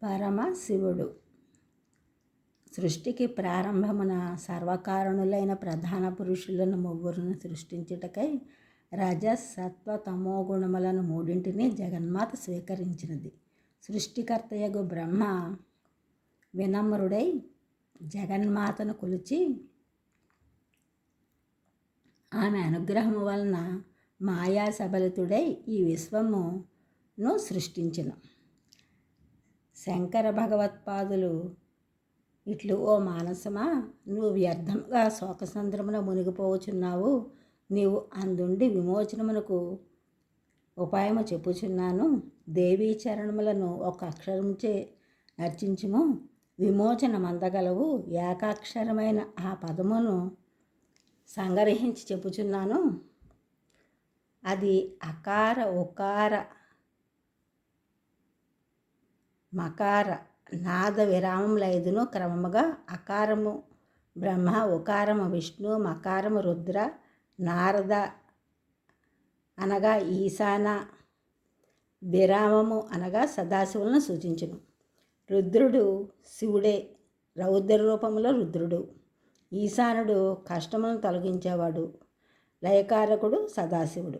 పరమశివుడు సృష్టికి ప్రారంభమున సర్వకారణులైన ప్రధాన పురుషులను ముగ్గురును సృష్టించుటకై రజసత్వ తమో గుణములను మూడింటిని జగన్మాత స్వీకరించినది. సృష్టికర్తయగు బ్రహ్మ వినమ్రుడై జగన్మాతను కొలిచి ఆమె అనుగ్రహము వలన మాయా సబలితుడై ఈ విశ్వమును సృష్టించెను. శంకర భగవత్పాదులు ఇట్లు, ఓ మానసమా, నువ్వు వ్యర్థంగా శోకసంద్రమున మునిగిపోవచున్నావు. నీవు అందుండి విమోచనమునకు ఉపాయము చెప్పుచున్నాను. దేవీ చరణములను ఒక అక్షరముచే అర్చించుము. విమోచనమందగలవు. ఏకాక్షరమైన ఆ పదమును సంగ్రహించి చెప్పుచున్నాను. అది అకార ఉకార మకార నాద విరామములైదును క్రమముగా అకారము బ్రహ్మ, ఉకారము విష్ణు, మకారము రుద్ర, నారద అనగా ఈశాన, విరామము అనగా సదాశివులను సూచించును. రుద్రుడు శివుడే, రౌద్ర రూపంలో రుద్రుడు. ఈశానుడు కష్టములను తొలగించేవాడు. లయకారకుడు సదాశివుడు.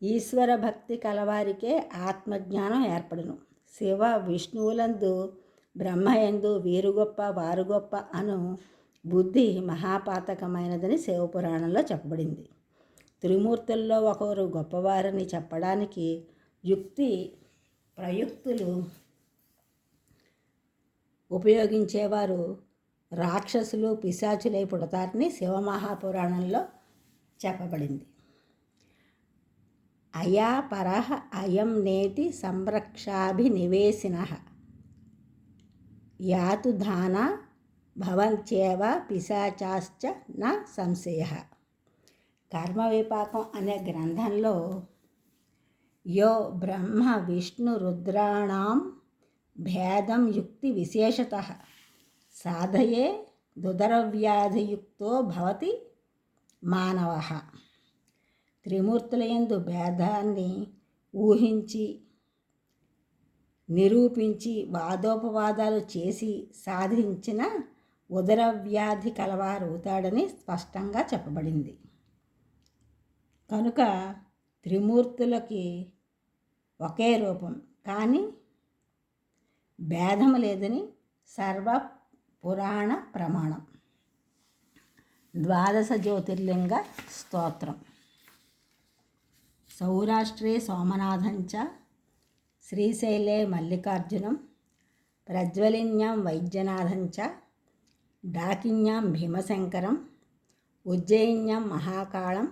ఈశ్వర భక్తి కలవారికే ఆత్మజ్ఞానం ఏర్పడును. శివ విష్ణువులందు బ్రహ్మయందు వీరు గొప్ప వారు గొప్ప అను బుద్ధి మహాపాతకమైనదని శివపురాణంలో చెప్పబడింది. త్రిమూర్తుల్లో ఒకరు గొప్పవారని చెప్పడానికి యుక్తి ప్రయుక్తులు ఉపయోగించేవారు రాక్షసులు పిశాచులై పుడతారని శివమహాపురాణంలో చెప్పబడింది. అయా పరః అయం నేతి సంరక్షాభినివేశినః యాతు ధానా భవంత్యేవ పిశాచాశ్చ న సంశయః. కర్మ విపాకం అనే గ్రంథంలో యో బ్రహ్మ విష్ణు రుద్రాణం భేదం యుక్తి విశేషతః సాధయే దుదరవ్యాధియుక్తో భవతి మానవః. త్రిమూర్తులయందు భేదాన్ని ఊహించి నిరూపించి వాదోపవాదాలు చేసి సాధించిన ఉదరవ్యాధి కలవారవుతాడని స్పష్టంగా చెప్పబడింది. కనుక త్రిమూర్తులకి ఒకే రూపం, కానీ భేదము లేదని సర్వ పురాణ ప్రమాణం. ద్వాదశ జ్యోతిర్లింగ స్తోత్రం. సౌరాష్ట్రే సోమనాథంచ శ్రీశైలే మల్లికార్జునం ప్రజ్వలిన్యాం వైద్యనాథంచ డాకిన్యాం భీమశంకరం ఉజ్జయిన్యాం మహాకాళం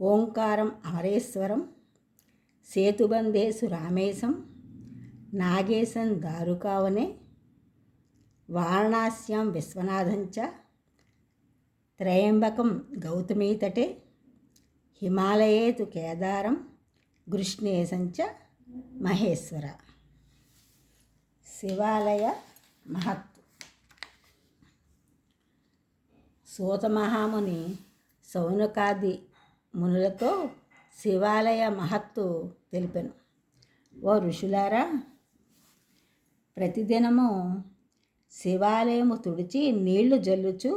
ఓంకారం అమరేశ్వరం సేతుబంధేసు రామేశం నాగేశం దారుకావనే వారణాస్యాం విశ్వనాథంచ త్రయంబకం గౌతమీతటే హిమాలయే తు కేదారం గృష్ణేశంచ మహేశ్వర. శివాలయ మహత్తు. సూత మహాముని సౌనకాది మునులతో శివాలయ మహత్తు తెలిపెను. ఓ ఋషులారా, ప్రతిదినము శివాలయము తుడిచి నీళ్లు జల్లుచు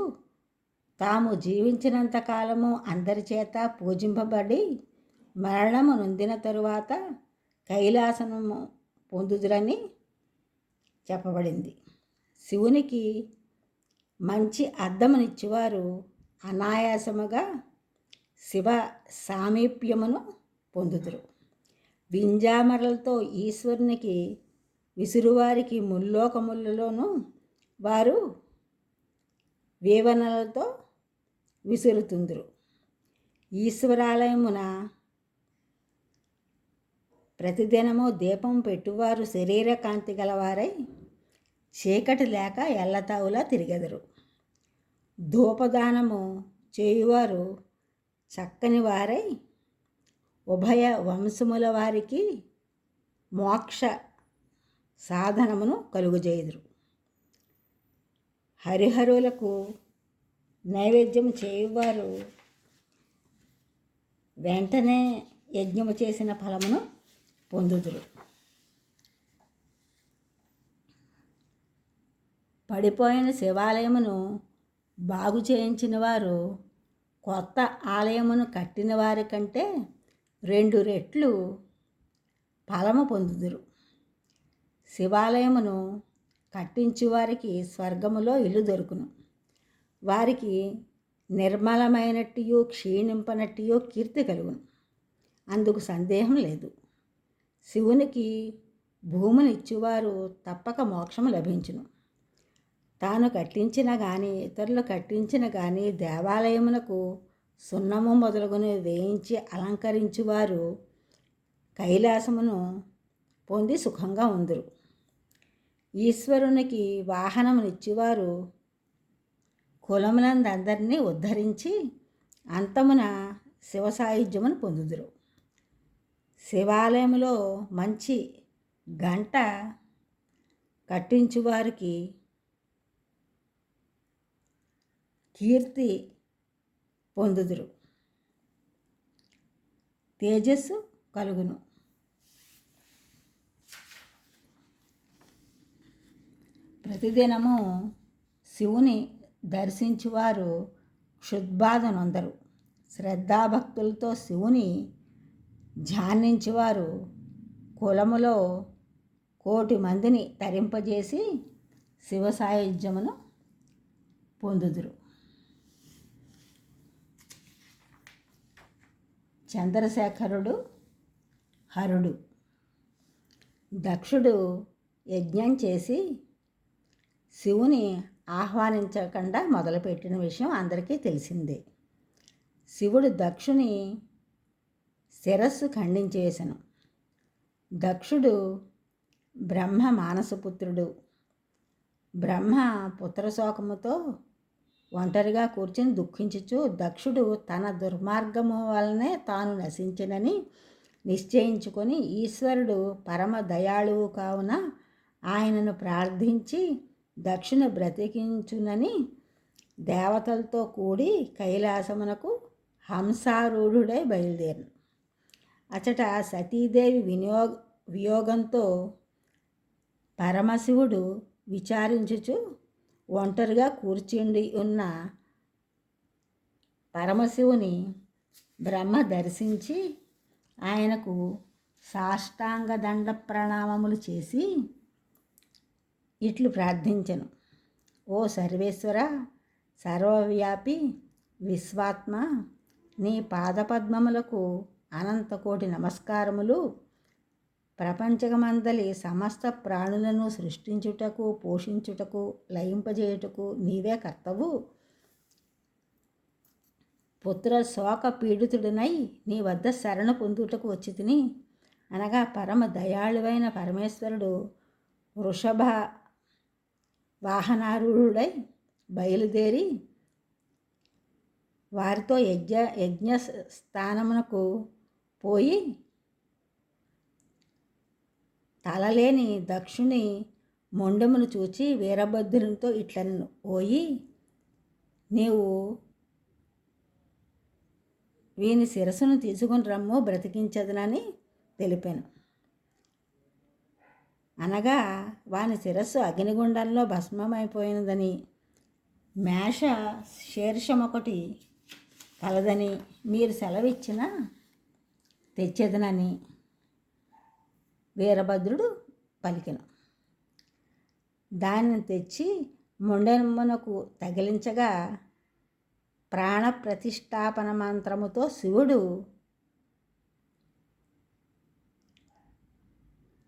తాము జీవించినంత కాలము అందరి చేత పూజింపబడి మరణము నొందిన తరువాత కైలాసనము పొందుదురని చెప్పబడింది. శివునికి మంచి అద్దమునిచ్చేవారు అనాయాసముగా శివ సామీప్యమును పొందుదురు. వింజామరలతో ఈశ్వరునికి విసురువారికి ముల్లోకములలోనూ వారు వేవనలతో విసురుతుందురు. ఈశ్వరాలయమున ప్రతిదినము దీపం పెట్టువారు శరీర కాంతి గలవారై చీకటి లేక ఎల్లతావులా తిరిగెదరు. ధూపదానము చేయువారు చక్కని వారై ఉభయ వంశముల వారికి మోక్ష సాధనమును కలుగజేయుదురు. హరిహరులకు నైవేద్యం చేయువారు వెంటనే యజ్ఞము చేసిన ఫలమును పొందుదురు. పడిపోయిన శివాలయమును బాగు చేయించిన వారు కొత్త ఆలయమును కట్టిన వారి కంటే 2 రెట్లు ఫలము పొందుదురు. శివాలయమును కట్టించు వారికి స్వర్గములో ఇల్లు దొరుకును. వారికి నిర్మలమైనట్టు క్షీణింపనట్టు కీర్తి కలుగును. అందుకు సందేహం లేదు. శివునికి భూమినిచ్చువారు తప్పక మోక్షము లభించును. తాను కట్టించిన కానీ ఇతరులు కట్టించిన కానీ దేవాలయమునకు సున్నము మొదలుగునవి వేయించి అలంకరించువారు కైలాసమును పొంది సుఖంగా ఉందురు. ఈశ్వరునికి వాహనమునిచ్చువారు కులములందరినీ ఉద్ధరించి అంతమున శివ సాయుధ్యమును పొందుదురు. శివాలయంలో మంచి గంట కట్టించువారికి కీర్తి పొందుదురు, తేజస్సు కలుగును. ప్రతిదినము శివుని దర్శించువారు క్షుద్బాధ నొందరు. శ్రద్ధాభక్తులతో శివుని ధ్యానించువారు కులములో 1,000,000 మందిని తరింపజేసి శివ సాయుధ్యమును పొందుదురు. చంద్రశేఖరుడు హరుడు. దక్షుడు యజ్ఞం చేసి శివుని ఆహ్వానించకుండా మొదలుపెట్టిన విషయం అందరికీ తెలిసిందే. శివుడు దక్షుని శిరస్సు ఖండించేసెను. దక్షుడు బ్రహ్మ మానసపుత్రుడు. బ్రహ్మ పుత్రశోకముతో ఒంటరిగా కూర్చుని దుఃఖించుచు దక్షుడు తన దుర్మార్గము వలనే తాను నశించినని నిశ్చయించుకొని ఈశ్వరుడు పరమ దయాళువు కావున ఆయనను ప్రార్థించి దక్షుని బ్రతికించునని దేవతలతో కూడి కైలాసమునకు హంసారూఢుడై బయలుదేరను. అచట సతీదేవి వియోగంతో పరమశివుడు విచారించుచు ఒంటరిగా కూర్చుండి ఉన్న పరమశివుని బ్రహ్మ దర్శించి ఆయనకు సాష్టాంగ దండ ప్రణామములు చేసి ఇట్లు ప్రార్థించెను. ఓ సర్వేశ్వర, సర్వవ్యాపి, విశ్వాత్మ, నీ పాదపద్మములకు అనంతకోటి నమస్కారములు. ప్రపంచమందలి సమస్త ప్రాణులను సృష్టించుటకు, పోషించుటకు, లయింపజేయుటకు నీవే కర్తవు. పుత్ర శోక పీడితుడినై నీ వద్ద శరణు పొందుటకు వచ్చి తిని అనగా పరమ దయాళువైన పరమేశ్వరుడు వృషభ వాహనారూఢుడై బయలుదేరి వారితో యజ్ఞ స్థానమునకు పోయి తలలేని దక్షుని మొండమును చూచి వీరభద్రునితో ఇట్లను, ఓయి, నీవు వీని శిరస్సును తీసుకుని రమ్ము, బ్రతికించదునని తెలిపాను. అనగా వాని శిరస్సు అగ్నిగుండంలో భస్మమైపోయినదని, మేష శీర్షమొకటి కలదని మీరు సెలవిచ్చినా తెచ్చేదనని వీరభద్రుడు పలికెను. దానిని తెచ్చి మొండెమునకు తగిలించగా ప్రాణప్రతిష్ఠాపన మంత్రముతో శివుడు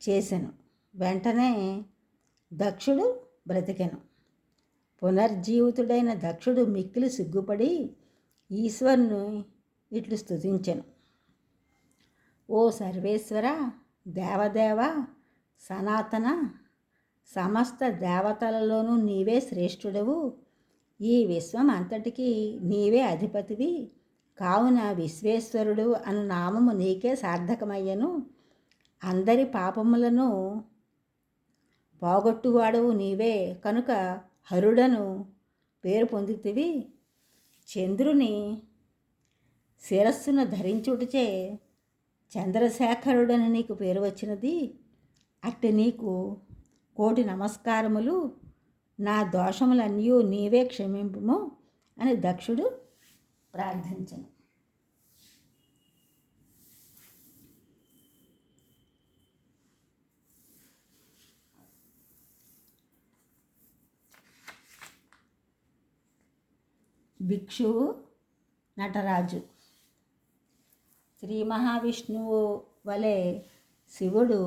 చేసెను. వెంటనే దక్షుడు బ్రతికెను. పునర్జీవితుడైన దక్షుడు మిక్కిలి సిగ్గుపడి ఈశ్వరుని ఇట్లు స్తుతించెను. ఓ సర్వేశ్వర, దేవదేవ, సనాతన, సమస్త దేవతలలోనూ నీవే శ్రేష్ఠుడవు. ఈ విశ్వం అంతటికీ నీవే అధిపతివి. కావున విశ్వేశ్వరుడు అను నామము నీకే సార్థకమయ్యను. అందరి పాపములను పోగొట్టువాడవు నీవే కనుక హరుడను పేరు పొందితివి. చంద్రుని శిరస్సును ధరించుటచే చంద్రశేఖరుడని నీకు పేరు వచ్చినది. అట్టి నీకు 1,000,000 నమస్కారములు. నా దోషములన్నీ నీవే క్షమింపుము అని దక్షుడు ప్రార్థించను. భిక్షువు నటరాజు. శ్రీ మహావిష్ణువు వలె శివుడు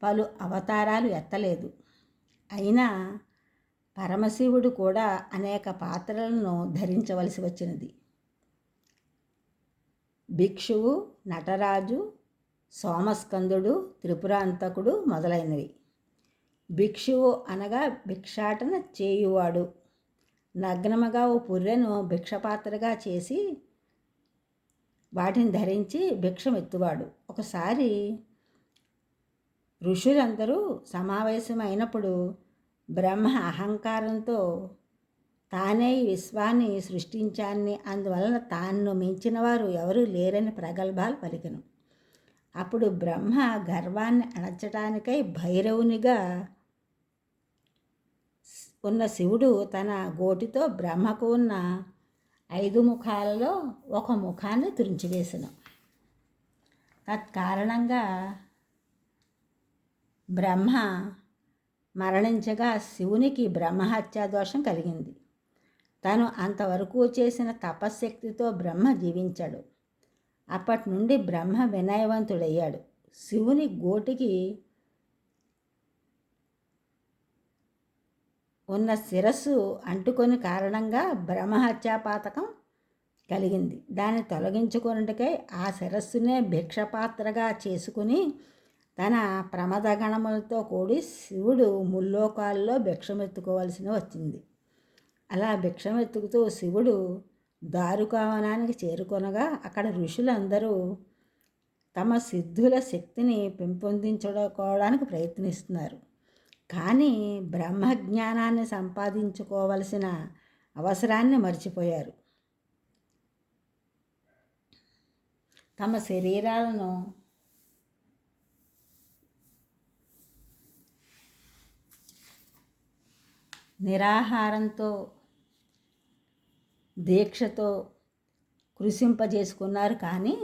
పలు అవతారాలు ఎత్తలేదు. అయినా పరమశివుడు కూడా అనేక పాత్రలను ధరించవలసి వచ్చినది. భిక్షువు, నటరాజు, సోమస్కందుడు, త్రిపురాంతకుడు మొదలైనవి. భిక్షువు అనగా భిక్షాటన చేయువాడు. నగ్నముగా ఓ పుర్రెను భిక్షపాత్రగా చేసి వాటిని ధరించి భిక్షమెత్తువాడు. ఒకసారి ఋషులందరూ సమావేశమైనప్పుడు బ్రహ్మ అహంకారంతో తానే ఈ విశ్వాన్ని సృష్టించాన్ని, అందువలన తాను మించిన వారు ఎవరూ లేరని ప్రగల్భాలు పలికెను. అప్పుడు బ్రహ్మ గర్వాన్ని అణచటానికై భైరవునిగా ఉన్న శివుడు తన గోటితో బ్రహ్మకు ఉన్న 5 ముఖాలలో ఒక ముఖాన్ని తురించివేసెను. తత్కారణంగా బ్రహ్మ మరణించగా శివునికి బ్రహ్మహత్యా దోషం కలిగింది. తను అంతవరకు చేసిన తపశ్శక్తితో బ్రహ్మ జీవించాడు. అప్పటి నుండి బ్రహ్మ వినయవంతుడయ్యాడు. శివుని గోటికి ఉన్న శిరస్సు అంటుకొని కారణంగా బ్రహ్మహత్యాపాతకం కలిగింది. దాన్ని తొలగించుకొనుటకై ఆ శిరస్సునే భిక్షపాత్రగా చేసుకుని తన ప్రమదగణములతో కూడి శివుడు ముల్లోకాల్లో భిక్షమెత్తుకోవాల్సి వచ్చింది. అలా భిక్షమెత్తుకుతూ శివుడు దారుకావనానికి చేరుకొనగా అక్కడ ఋషులందరూ తమ సిద్ధుల శక్తిని పెంపొందించుకోవడానికి ప్రయత్నిస్తున్నారు. కానీ బ్రహ్మజ్ఞానాన్ని సంపాదించుకోవలసిన అవసరాన్ని మర్చిపోయారు. తమ శరీరాలను నిరాహారంతో దీక్షతో కృషింపజేసుకున్నారు. కానీ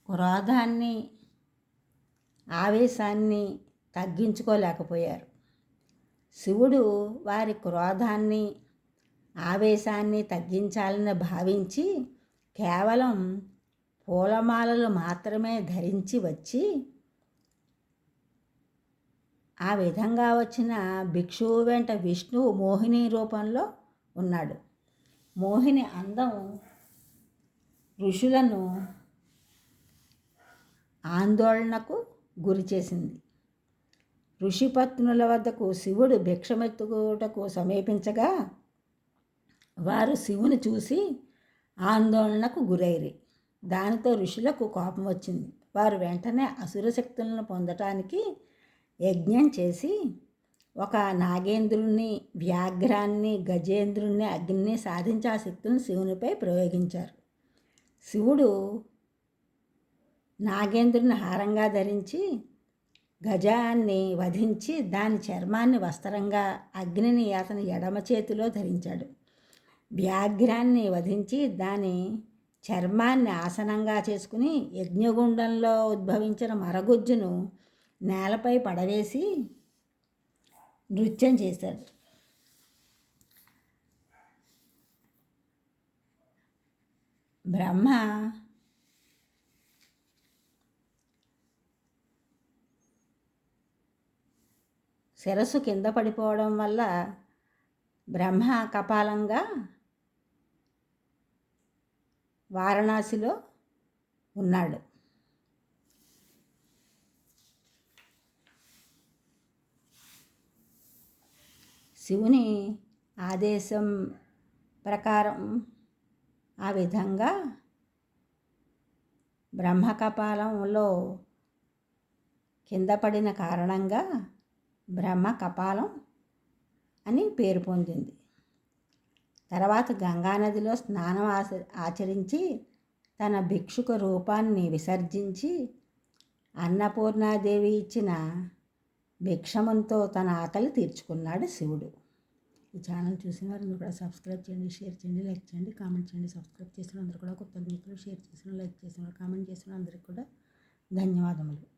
క్రోధాన్ని, ఆవేశాన్ని తగ్గించుకోలేకపోయారు. శివుడు వారి క్రోధాన్ని, ఆవేశాన్ని తగ్గించాలని భావించి కేవలం పూలమాలలు మాత్రమే ధరించి వచ్చి ఆ విధంగా వచ్చిన భిక్షువు వెంట విష్ణువు మోహిని రూపంలో ఉన్నాడు. మోహిని అందం ఋషులను ఆందోళనకు గురిచేసింది. ఋషిపత్నుల వద్దకు శివుడు భిక్షమెత్తుకుటకు సమీపించగా వారు శివుని చూసి ఆందోళనకు గురైరి. దానితో ఋషులకు కోపం వచ్చింది. వారు వెంటనే అసుర శక్తులను పొందటానికి యజ్ఞం చేసి ఒక నాగేంద్రుణ్ణి, వ్యాఘ్రాన్ని, గజేంద్రుణ్ణి, అగ్నిని సాధించి ఆ శక్తులను శివునిపై ప్రయోగించారు. శివుడు నాగేంద్రుని హారంగా ధరించి గజాన్ని వధించి దాని చర్మాన్ని వస్త్రంగా, అగ్నిని అతని ఎడమ చేతిలో ధరించాడు. వ్యాఘ్రాన్ని వధించి దాని చర్మాన్ని ఆసనంగా చేసుకుని యజ్ఞగుండంలో ఉద్భవించిన మరగుజ్జును నేలపై పడవేసి నృత్యం చేశాడు. బ్రహ్మ శిరస్సు కింద పడిపోవడం వల్ల బ్రహ్మ కపాలంగా వారణాసిలో ఉన్నాడు. శివుని ఆదేశం ప్రకారం ఆ విధంగా బ్రహ్మకపాలంలో కింద పడిన కారణంగా బ్రహ్మ కపాలం అని పేరు పొందింది. తర్వాత గంగానదిలో స్నానం ఆచరించి తన భిక్షుక రూపాన్ని విసర్జించి అన్నపూర్ణాదేవి ఇచ్చిన భిక్షమంతో తన ఆకలి తీర్చుకున్నాడు శివుడు. ఈ ఛానల్ చూసిన వారు మీరు కూడా సబ్స్క్రైబ్ చేయండి, షేర్ చేయండి, లైక్ చేయండి, కామెంట్ చేయండి. సబ్స్క్రైబ్ చేసిన అందరూ కూడా కొత్త మిత్రులు, షేర్ చేసిన, లైక్ చేసిన, కామెంట్ చేసిన అందరికీ కూడా ధన్యవాదములు.